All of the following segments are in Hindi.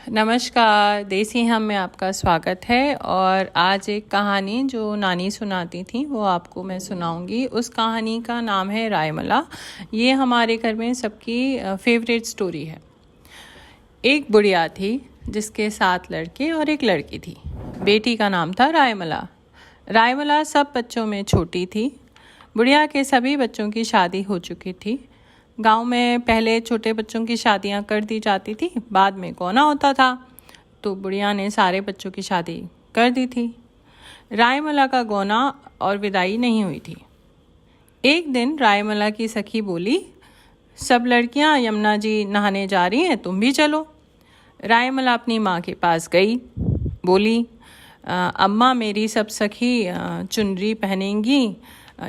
नमस्कार, देसी हम में आपका स्वागत है। और आज एक कहानी जो नानी सुनाती थी वो आपको मैं सुनाऊंगी। उस कहानी का नाम है रायमला। ये हमारे घर में सबकी फेवरेट स्टोरी है। एक बुढ़िया थी जिसके 7 लड़के और एक लड़की थी। बेटी का नाम था रायमला। रायमला सब बच्चों में छोटी थी। बुढ़िया के सभी बच्चों की शादी हो चुकी थी। गांव में पहले छोटे बच्चों की शादियां कर दी जाती थी, बाद में गौना होता था। तो बुढ़िया ने सारे बच्चों की शादी कर दी थी। रायमला का गौना और विदाई नहीं हुई थी। एक दिन रायमला की सखी बोली, सब लड़कियां यमुना जी नहाने जा रही हैं, तुम भी चलो। रायमला अपनी माँ के पास गई। बोली, अम्मा मेरी सब सखी चुनरी पहनेंगी,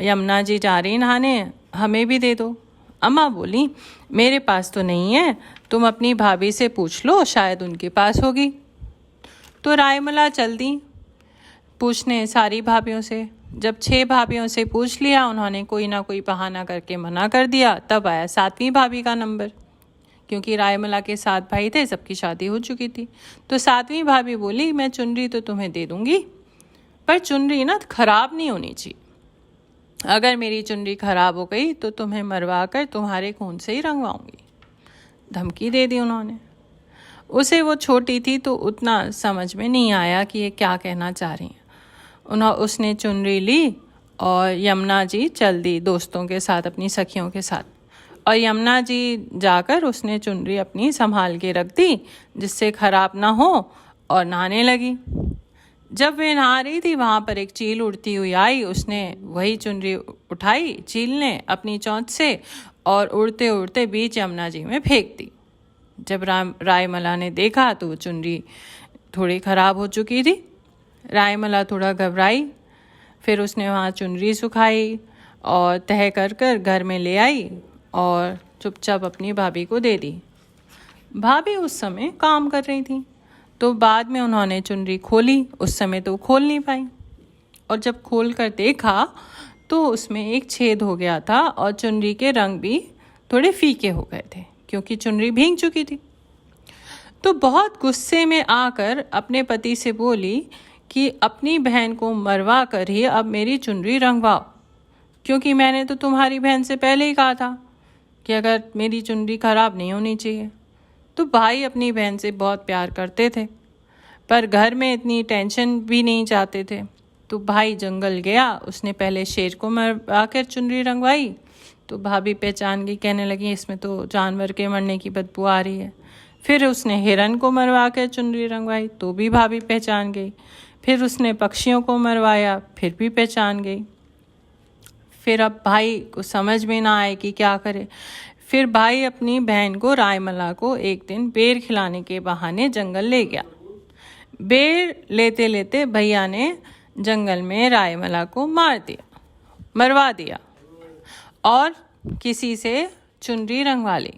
यमुना जी जा रही नहाने, हमें भी दे दो। अम्मा बोली, मेरे पास तो नहीं है, तुम अपनी भाभी से पूछ लो, शायद उनके पास होगी। तो रायमला चल दी पूछने सारी भाभियों से। जब 6 भाभियों से पूछ लिया, उन्होंने कोई ना कोई बहाना करके मना कर दिया। तब आया 7वीं भाभी का नंबर, क्योंकि रायमला के 7 भाई थे, सबकी शादी हो चुकी थी। तो 7वीं भाभी बोली, मैं चुनरी तो तुम्हें दे दूंगी, पर चुनरी ना खराब नहीं होनी चाहिए। अगर मेरी चुनरी खराब हो गई तो तुम्हें मरवा कर तुम्हारे खून से ही रंगवाऊंगी। धमकी दे दी उन्होंने। उसे वो छोटी थी तो उतना समझ में नहीं आया कि ये क्या कहना चाह रही हैं। उसने चुनरी ली और यमुना जी चल दी दोस्तों के साथ, अपनी सखियों के साथ। और यमुना जी जाकर उसने चुनरी अपनी संभाल के रख दी जिससे खराब ना हो, और नहाने लगी। जब वे नहा रही थी, वहाँ पर एक चील उड़ती हुई आई। उसने वही चुनरी उठाई चील ने अपनी चोंच से और उड़ते उड़ते बीच यमुना जी में फेंक दी। जब रायमला ने देखा तो वो चुनरी थोड़ी ख़राब हो चुकी थी। रायमला थोड़ा घबराई। फिर उसने वहाँ चुनरी सुखाई और तह कर कर घर में ले आई और चुपचाप अपनी भाभी को दे दी। भाभी उस समय काम कर रही थी, तो बाद में उन्होंने चुनरी खोली। उस समय तो खोल नहीं पाई, और जब खोल कर देखा तो उसमें एक छेद हो गया था और चुनरी के रंग भी थोड़े फीके हो गए थे, क्योंकि चुनरी भीग चुकी थी। तो बहुत गुस्से में आकर अपने पति से बोली कि अपनी बहन को मरवा कर ही अब मेरी चुनरी रंगवाओ, क्योंकि मैंने तो तुम्हारी बहन से पहले ही कहा था कि अगर मेरी चुनरी खराब नहीं होनी चाहिए। तो भाई अपनी बहन से बहुत प्यार करते थे, पर घर में इतनी टेंशन भी नहीं चाहते थे। तो भाई जंगल गया, उसने पहले शेर को मरवा कर चुनरी रंगवाई। तो भाभी पहचान गई, कहने लगी इसमें तो जानवर के मरने की बदबू आ रही है। फिर उसने हिरन को मरवा कर चुनरी रंगवाई, तो भी भाभी पहचान गई। फिर उसने पक्षियों को मरवाया, फिर भी पहचान गई। फिर अब भाई को समझ में ना आए कि क्या करे। फिर भाई अपनी बहन को रायमला को एक दिन बेर खिलाने के बहाने जंगल ले गया। बेर लेते लेते भैया ने जंगल में रायमला को मरवा दिया और किसी से चुनरी रंगवा ली।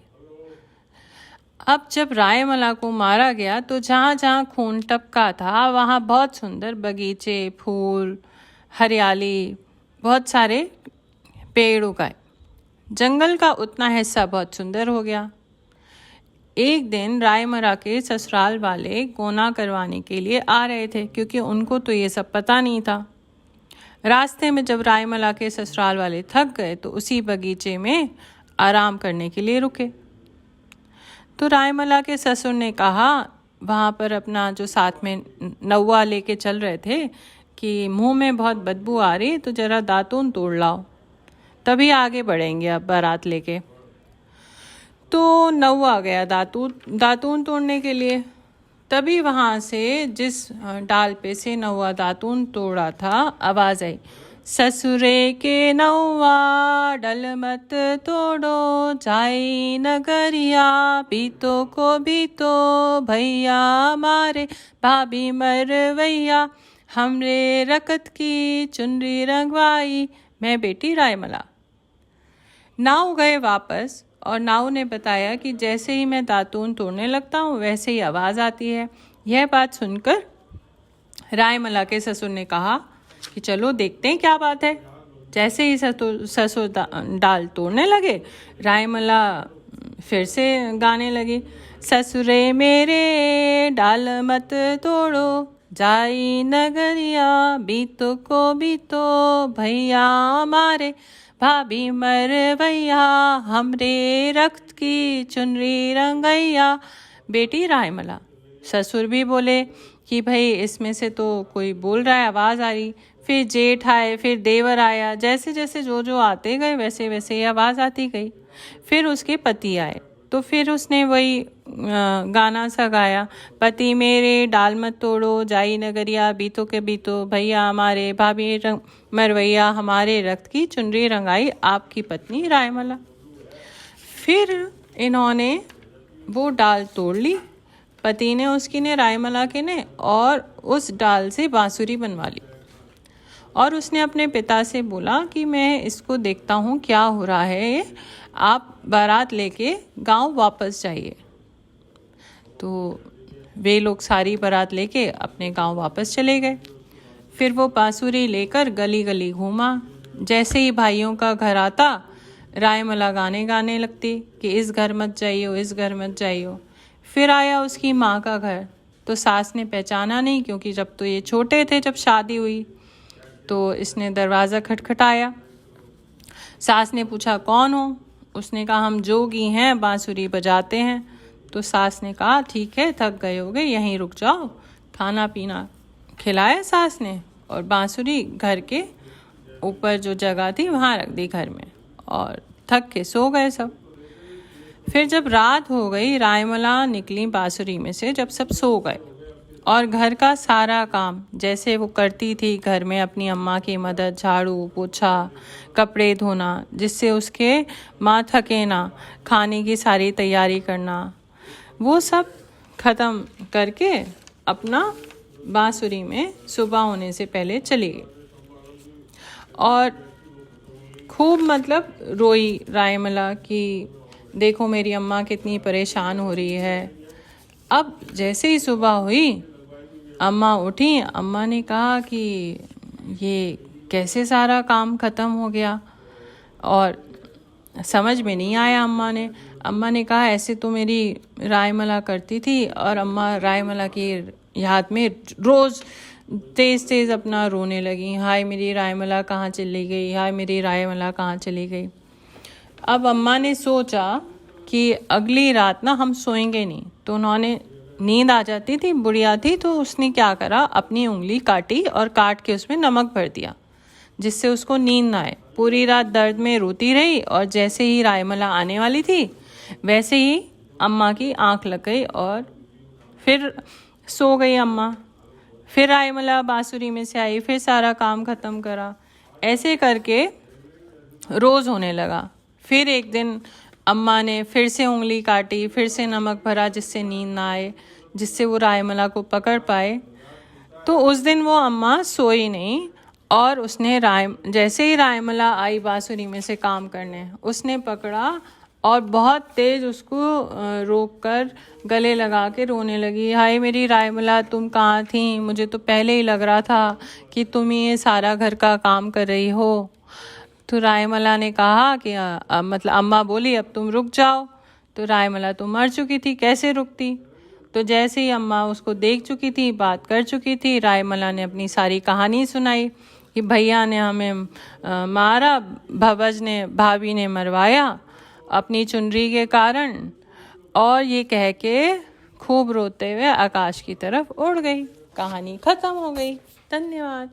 अब जब रायमला को मारा गया तो जहाँ जहाँ खून टपका था वहाँ बहुत सुंदर बगीचे, फूल, हरियाली, बहुत सारे पेड़ उगाए। जंगल का उतना हिस्सा बहुत सुंदर हो गया। एक दिन रायमला के ससुराल वाले गौना करवाने के लिए आ रहे थे, क्योंकि उनको तो ये सब पता नहीं था। रास्ते में जब रायमला के ससुराल वाले थक गए तो उसी बगीचे में आराम करने के लिए रुके। तो रायमला के ससुर ने कहा, वहाँ पर अपना जो साथ में नौवा लेके चल रहे थे, कि मुंह में बहुत बदबू आ रही, तो जरा दातून तोड़ लाओ, तभी आगे बढ़ेंगे अब बारात लेके। तो नौवा गया दातून तोड़ने के लिए। तभी वहाँ से जिस डाल पे से नौवा दातून तोड़ा था, आवाज़ आई, ससुरे के नौवा डल मत तोड़ो, जाई नगरिया बीतो को बीतो, भैया मारे भाभी मरवैया, हमरे रकत की चुनरी रंगवाई, मैं बेटी रायमला। नाव गए वापस, और नाव ने बताया कि जैसे ही मैं दातून तोड़ने लगता हूँ वैसे ही आवाज़ आती है। यह बात सुनकर रायमला के ससुर ने कहा कि चलो देखते हैं क्या बात है। जैसे ही ससुर डाल तोड़ने लगे, रायमला फिर से गाने लगे, ससुरे मेरे डाल मत तोड़ो, जाई नगरिया बीतो को बीतो, भैया हमारे भाभी मर भैया, हमरे रक्त की चुनरी रंगैया। बेटी रायमला। ससुर भी बोले कि भाई इसमें से तो कोई बोल रहा है, आवाज़ आ रही। फिर जेठ आए, फिर देवर आया, जैसे जैसे जो जो आते गए वैसे वैसे ये आवाज़ आती गई। फिर उसके पति आए तो फिर उसने वही गाना सा गाया, पति मेरे डाल मत तोड़ो, जाई नगरिया बीतो के बीतो, भैया हमारे भाभी मरवैया, हमारे रक्त की चुनरी रंगाई, आपकी पत्नी रायमला। फिर इन्होंने वो डाल तोड़ ली, पति ने उसकी ने रायमला के ने, और उस डाल से बांसुरी बनवा ली। और उसने अपने पिता से बोला कि मैं इसको देखता हूँ क्या हो रहा है, आप बारात लेके गांव वापस जाइए। तो वे लोग सारी बारात लेके अपने गांव वापस चले गए। फिर वो बांसुरी लेकर गली गली घूमा। जैसे ही भाइयों का घर आता, रायमला गाने गाने लगती कि इस घर मत जाइयो, इस घर मत जाइयो। फिर आया उसकी माँ का घर, तो सास ने पहचाना नहीं, क्योंकि जब तो ये छोटे थे जब शादी हुई। तो इसने दरवाज़ा खटखटाया। सास ने पूछा कौन हो? उसने कहा हम जोगी हैं, बांसुरी बजाते हैं। तो सास ने कहा ठीक है, थक गए होगे, यहीं रुक जाओ। खाना पीना खिलाया सास ने, और बांसुरी घर के ऊपर जो जगह थी वहाँ रख दी घर में, और थक के सो गए सब। फिर जब रात हो गई, रायमला निकली बांसुरी में से जब सब सो गए, और घर का सारा काम जैसे वो करती थी घर में अपनी अम्मा की मदद, झाड़ू पोछा, कपड़े धोना, जिससे उसके माँ थके ना, खाने की सारी तैयारी करना, वो सब ख़त्म करके अपना बांसुरी में सुबह होने से पहले चली गई। और खूब मतलब रोई रायमला कि देखो मेरी अम्मा कितनी परेशान हो रही है। अब जैसे ही सुबह हुई, अम्मा उठी। अम्मा ने कहा कि ये कैसे सारा काम ख़त्म हो गया, और समझ में नहीं आया। अम्मा ने कहा ऐसे तो मेरी रायमला करती थी, और अम्मा रायमला की याद में रोज़ तेज़ तेज़ अपना रोने लगी, हाय मेरी रायमला कहाँ चली गई, हाय मेरी रायमला कहाँ चली गई। अब अम्मा ने सोचा कि अगली रात ना हम सोएंगे नहीं। तो उन्होंने, नींद आ जाती थी, बुढ़िया थी, तो उसने क्या करा, अपनी उंगली काटी और काट के उसमें नमक भर दिया, जिससे उसको नींद ना आए। पूरी रात दर्द में रोती रही, और जैसे ही रायमला आने वाली थी वैसे ही अम्मा की आंख लग गई और फिर सो गई अम्मा। फिर रायमला बांसुरी में से आई, फिर सारा काम ख़त्म करा। ऐसे करके रोज़ होने लगा। फिर एक दिन अम्मा ने फिर से उंगली काटी, फिर से नमक भरा, जिससे नींद ना आए, जिससे वो रायमला को पकड़ पाए। तो उस दिन वो अम्मा सोई नहीं, और उसने जैसे ही रायमला आई बांसुरी में से काम करने, उसने पकड़ा और बहुत तेज़ उसको रोक कर गले लगा के रोने लगी, हाय मेरी रायमला तुम कहाँ थी, मुझे तो पहले ही लग रहा था कि तुम ही ये सारा घर का काम कर रही हो। तो रायमला ने कहा कि मतलब अम्मा बोली अब तुम रुक जाओ। तो रायमला तो मर चुकी थी, कैसे रुकती। तो जैसे ही अम्मा उसको देख चुकी थी, बात कर चुकी थी, रायमला ने अपनी सारी कहानी सुनाई कि भैया ने हमें मारा, भवज ने, भाभी ने मरवाया अपनी चुनरी के कारण, और ये कह के खूब रोते हुए आकाश की तरफ उड़ गई। कहानी ख़त्म हो गई। धन्यवाद।